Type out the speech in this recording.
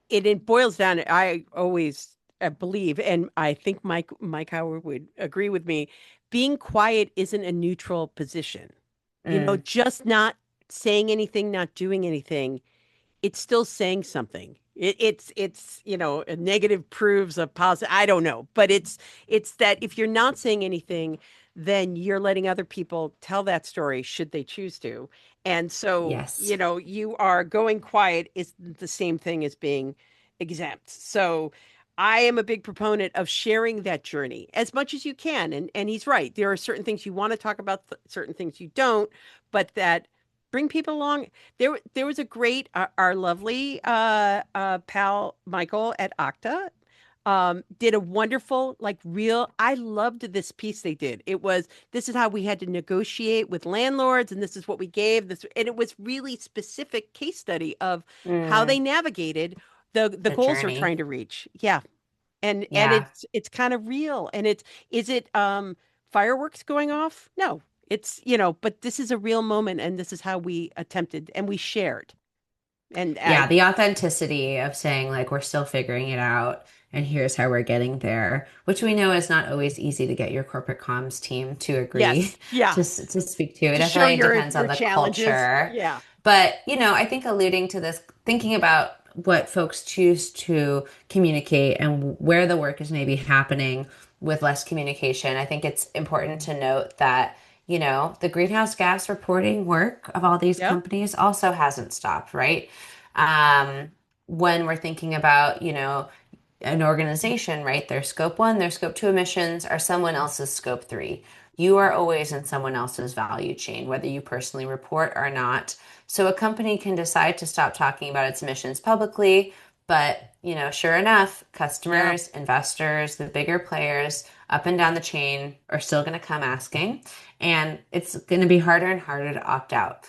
it boils down. I always believe, and I think Mike Howard would agree with me. Being quiet isn't a neutral position. Mm, Just not saying anything, not doing anything. It's still saying something. It's a negative proves a positive. I don't know, but it's that if you're not saying anything, then you're letting other people tell that story should they choose to. And so, yes. you are going quiet is the same thing as being exempt. So I am a big proponent of sharing that journey as much as you can. And he's right. There are certain things you want to talk about, certain things you don't, but that bring people along. There was a great our lovely pal Michael at Okta did a wonderful like real. I loved this piece they did. It was this is how we had to negotiate with landlords, and this is what we gave this, and it was really specific case study of how they Mm, navigated the the goals they're trying journey. to reach. Yeah, and Yeah. it's kind of real, and it's is it fireworks going off? No, it's but this is a real moment, and this is how we attempted and we shared. And I Yeah, the authenticity of saying like we're still figuring it out and here's how we're getting there, which we know is not always easy to get your corporate comms team to agree yes, yeah, to speak to. It to show definitely your depends your on the challenges. culture. Yeah, But, I think alluding to this, thinking about what folks choose to communicate and where the work is maybe happening with less communication, I think it's important to note that the greenhouse gas reporting work of all these yep, companies also hasn't stopped, right? Um, when we're thinking about, an organization, right? Their scope one, their scope two emissions are someone else's scope three. You are always in someone else's value chain, whether you personally report or not. So a company can decide to stop talking about its emissions publicly, but sure enough, yeah. customers, investors, the bigger players up and down the chain are still going to come asking, and it's going to be harder and harder to opt out.